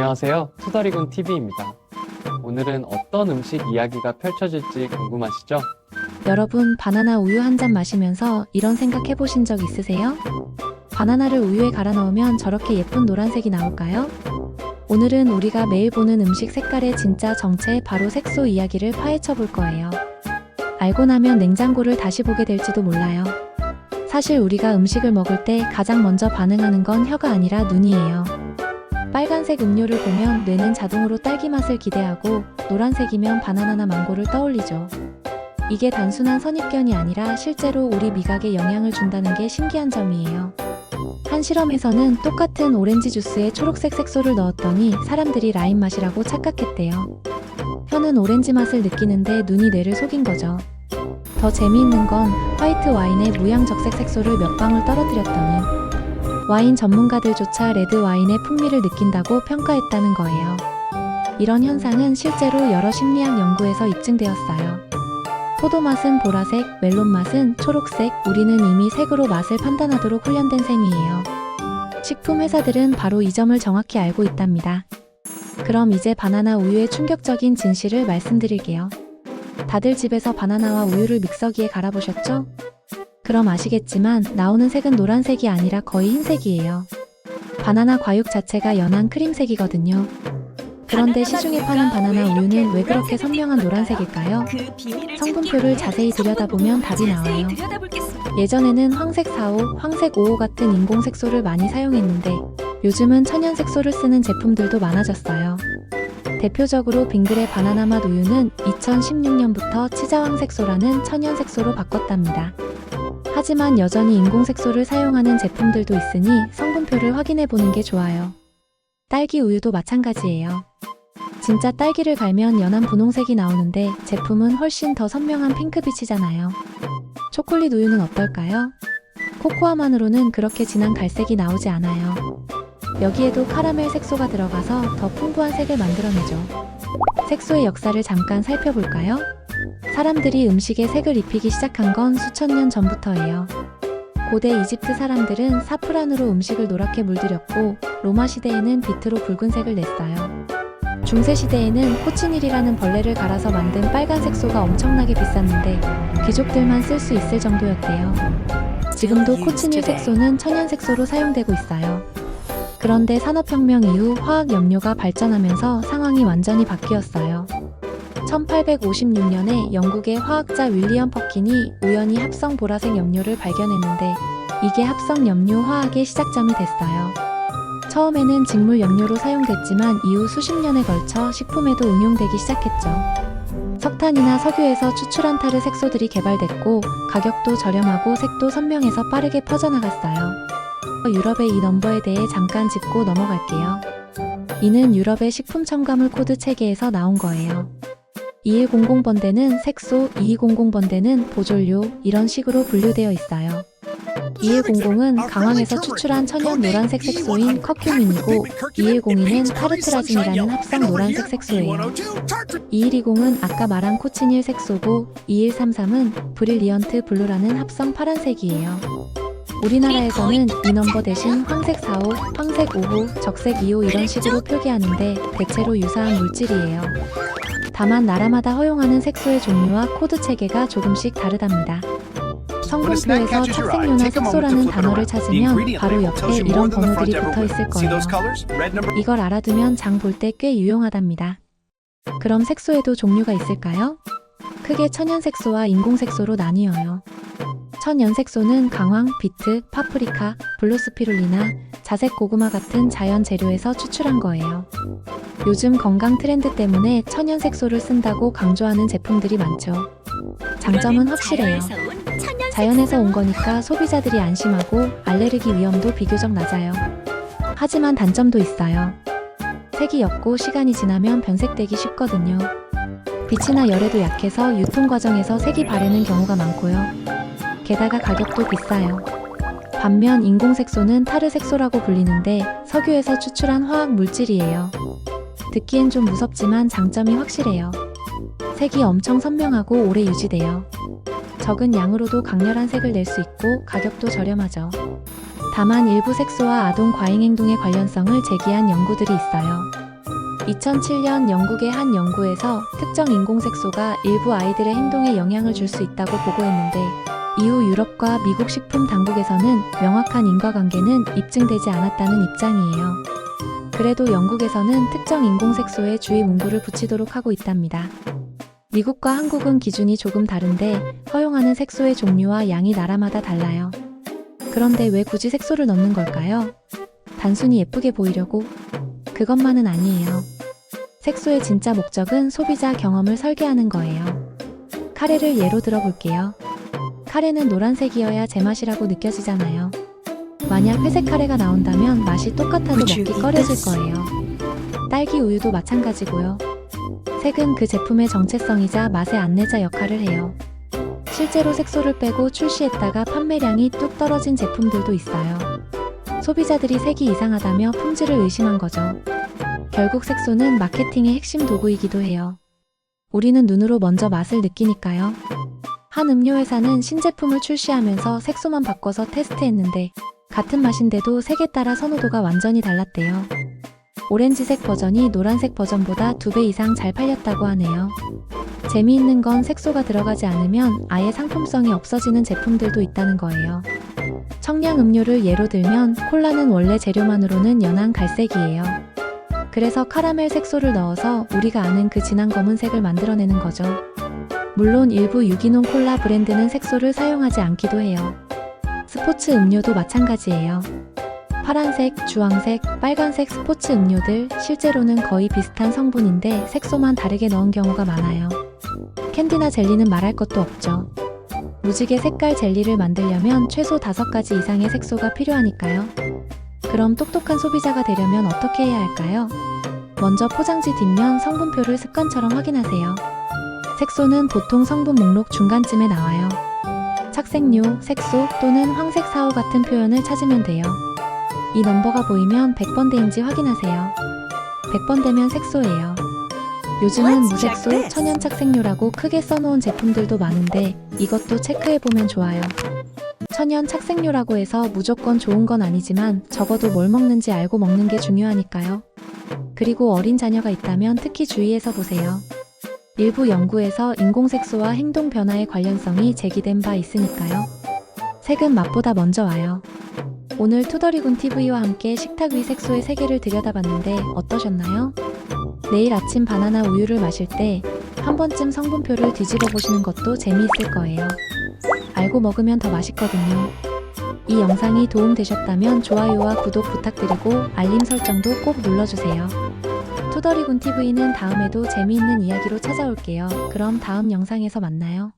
안녕하세요. 투덜이군 TV입니다. 오늘은 어떤 음식 이야기가 펼쳐질지 궁금하시죠? 여러분, 바나나 우유 한 잔 마시면서 이런 생각 해보신 적 있으세요? 바나나를 우유에 갈아 넣으면 저렇게 예쁜 노란색이 나올까요? 오늘은 우리가 매일 보는 음식 색깔의 진짜 정체, 바로 색소 이야기를 파헤쳐 볼 거예요. 알고 나면 냉장고를 다시 보게 될지도 몰라요. 사실 우리가 음식을 먹을 때 가장 먼저 반응하는 건 혀가 아니라 눈이에요. 빨간색 음료를 보면 뇌는 자동으로 딸기 맛을 기대하고, 노란색이면 바나나나 망고를 떠올리죠. 이게 단순한 선입견이 아니라 실제로 우리 미각에 영향을 준다는 게 신기한 점이에요. 한 실험에서는 똑같은 오렌지 주스에 초록색 색소를 넣었더니 사람들이 라임 맛이라고 착각했대요. 혀는 오렌지 맛을 느끼는데 눈이 뇌를 속인 거죠. 더 재미있는 건 화이트 와인에 무향적색 색소를 몇 방울 떨어뜨렸더니 와인 전문가들조차 레드 와인의 풍미를 느낀다고 평가했다는 거예요. 이런 현상은 실제로 여러 심리학 연구에서 입증되었어요. 포도 맛은 보라색, 멜론 맛은 초록색, 우리는 이미 색으로 맛을 판단하도록 훈련된 셈이에요. 식품 회사들은 바로 이 점을 정확히 알고 있답니다. 그럼 이제 바나나 우유의 충격적인 진실을 말씀드릴게요. 다들 집에서 바나나와 우유를 믹서기에 갈아보셨죠? 그럼 아시겠지만 나오는 색은 노란색이 아니라 거의 흰색이에요. 바나나 과육 자체가 연한 크림색이거든요. 그런데 시중에 파는 바나나 우유는 왜 그렇게 선명한 노란색일까요? 성분표를 자세히 들여다보면 답이 나와요. 예전에는 황색 4호, 황색 5호 같은 인공 색소를 많이 사용했는데 요즘은 천연 색소를 쓰는 제품들도 많아졌어요. 대표적으로 빙그레 바나나 맛 우유는 2016년부터 치자황 색소라는 천연 색소로 바꿨답니다. 하지만 여전히 인공 색소를 사용하는 제품들도 있으니 성분표를 확인해 보는 게 좋아요. 딸기 우유도 마찬가지예요. 진짜 딸기를 갈면 연한 분홍색이 나오는데 제품은 훨씬 더 선명한 핑크빛이잖아요. 초콜릿 우유는 어떨까요? 코코아만으로는 그렇게 진한 갈색이 나오지 않아요. 여기에도 카라멜 색소가 들어가서 더 풍부한 색을 만들어내죠. 색소의 역사를 잠깐 살펴볼까요? 사람들이 음식에 색을 입히기 시작한 건 수천 년 전부터예요. 고대 이집트 사람들은 사프란으로 음식을 노랗게 물들였고, 로마 시대에는 비트로 붉은색을 냈어요. 중세 시대에는 코치닐이라는 벌레를 갈아서 만든 빨간 색소가 엄청나게 비쌌는데 귀족들만 쓸 수 있을 정도였대요. 지금도 코치닐 색소는 천연 색소로 사용되고 있어요. 그런데 산업혁명 이후 화학 염료가 발전하면서 상황이 완전히 바뀌었어요. 1856년에 영국의 화학자 윌리엄 퍼킨이 우연히 합성 보라색 염료를 발견했는데 이게 합성 염료 화학의 시작점이 됐어요. 처음에는 직물 염료로 사용됐지만 이후 수십 년에 걸쳐 식품에도 응용되기 시작했죠. 석탄이나 석유에서 추출한 타르 색소들이 개발됐고 가격도 저렴하고 색도 선명해서 빠르게 퍼져나갔어요. 유럽의 이 넘버에 대해 잠깐 짚고 넘어갈게요. 이는 유럽의 식품 첨가물 코드 체계에서 나온 거예요. 2100번대는 색소, 2200번대는 보존료, 이런 식으로 분류되어 있어요. 2100은 강황에서 추출한 천연 노란색 색소인 커큐민이고 2102는 타르트라진이라는 합성 노란색 색소예요. 2120은 아까 말한 코치닐 색소고 2133은 브릴리언트 블루라는 합성 파란색이에요. 우리나라에서는 이 넘버 대신 황색 4호, 황색 5호, 적색 2호 이런 식으로 표기하는데 대체로 유사한 물질이에요. 다만 나라마다 허용하는 색소의 종류와 코드 체계가 조금씩 다르답니다. 성분표에서 착색료나 색소라는 단어를 찾으면 바로 옆에 이런 번호들이 붙어 있을 거예요. 이걸 알아두면 장 볼 때 꽤 유용하답니다. 그럼 색소에도 종류가 있을까요? 크게 천연색소와 인공색소로 나뉘어요. 천연색소는 강황, 비트, 파프리카, 블루스피룰리나, 자색 고구마 같은 자연 재료에서 추출한 거예요. 요즘 건강 트렌드 때문에 천연색소를 쓴다고 강조하는 제품들이 많죠. 장점은 확실해요. 자연에서 온 거니까 소비자들이 안심하고 알레르기 위험도 비교적 낮아요. 하지만 단점도 있어요. 색이 옅고 시간이 지나면 변색되기 쉽거든요. 빛이나 열에도 약해서 유통 과정에서 색이 바래는 경우가 많고요. 게다가 가격도 비싸요. 반면 인공색소는 타르색소라고 불리는데 석유에서 추출한 화학 물질이에요. 듣기엔 좀 무섭지만 장점이 확실해요. 색이 엄청 선명하고 오래 유지돼요. 적은 양으로도 강렬한 색을 낼 수 있고 가격도 저렴하죠. 다만 일부 색소와 아동 과잉 행동의 관련성을 제기한 연구들이 있어요. 2007년 영국의 한 연구에서 특정 인공색소가 일부 아이들의 행동에 영향을 줄 수 있다고 보고했는데 이후 유럽과 미국 식품당국에서는 명확한 인과관계는 입증되지 않았다는 입장이에요. 그래도 영국에서는 특정 인공색소에 주의 문구를 붙이도록 하고 있답니다. 미국과 한국은 기준이 조금 다른데 허용하는 색소의 종류와 양이 나라마다 달라요. 그런데 왜 굳이 색소를 넣는 걸까요? 단순히 예쁘게 보이려고? 그것만은 아니에요. 색소의 진짜 목적은 소비자 경험을 설계하는 거예요. 카레를 예로 들어볼게요. 카레는 노란색이어야 제맛이라고 느껴지잖아요. 만약 회색 카레가 나온다면 맛이 똑같아도 먹기 꺼려질 거예요. 딸기 우유도 마찬가지고요. 색은 그 제품의 정체성이자 맛의 안내자 역할을 해요. 실제로 색소를 빼고 출시했다가 판매량이 뚝 떨어진 제품들도 있어요. 소비자들이 색이 이상하다며 품질을 의심한 거죠. 결국 색소는 마케팅의 핵심 도구이기도 해요. 우리는 눈으로 먼저 맛을 느끼니까요. 한 음료 회사는 신제품을 출시하면서 색소만 바꿔서 테스트했는데 같은 맛인데도 색에 따라 선호도가 완전히 달랐대요. 오렌지색 버전이 노란색 버전보다 2배 이상 잘 팔렸다고 하네요. 재미있는 건 색소가 들어가지 않으면 아예 상품성이 없어지는 제품들도 있다는 거예요. 청량 음료를 예로 들면 콜라는 원래 재료만으로는 연한 갈색이에요. 그래서 카라멜 색소를 넣어서 우리가 아는 그 진한 검은색을 만들어내는 거죠. 물론 일부 유기농 콜라 브랜드는 색소를 사용하지 않기도 해요. 스포츠 음료도 마찬가지예요. 파란색, 주황색, 빨간색 스포츠 음료들 실제로는 거의 비슷한 성분인데 색소만 다르게 넣은 경우가 많아요. 캔디나 젤리는 말할 것도 없죠. 무지개 색깔 젤리를 만들려면 최소 5가지 이상의 색소가 필요하니까요. 그럼 똑똑한 소비자가 되려면 어떻게 해야 할까요? 먼저 포장지 뒷면 성분표를 습관처럼 확인하세요. 색소는 보통 성분 목록 중간쯤에 나와요. 착색료, 색소 또는 황색 사호 같은 표현을 찾으면 돼요. 이 넘버가 보이면 100번대인지 확인하세요. 100번대면 색소예요. 요즘은 무색소, 천연 착색료라고 크게 써놓은 제품들도 많은데 이것도 체크해보면 좋아요. 천연 착색료라고 해서 무조건 좋은 건 아니지만 적어도 뭘 먹는지 알고 먹는 게 중요하니까요. 그리고 어린 자녀가 있다면 특히 주의해서 보세요. 일부 연구에서 인공색소와 행동 변화의 관련성이 제기된 바 있으니까요. 색은 맛보다 먼저 와요. 오늘 투더리군 TV와 함께 식탁 위 색소의 세계를 들여다봤는데 어떠셨나요? 내일 아침 바나나 우유를 마실 때 한 번쯤 성분표를 뒤집어 보시는 것도 재미있을 거예요. 알고 먹으면 더 맛있거든요. 이 영상이 도움되셨다면 좋아요와 구독 부탁드리고 알림 설정도 꼭 눌러주세요. 투더리군 TV는 다음에도 재미있는 이야기로 찾아올게요. 그럼 다음 영상에서 만나요.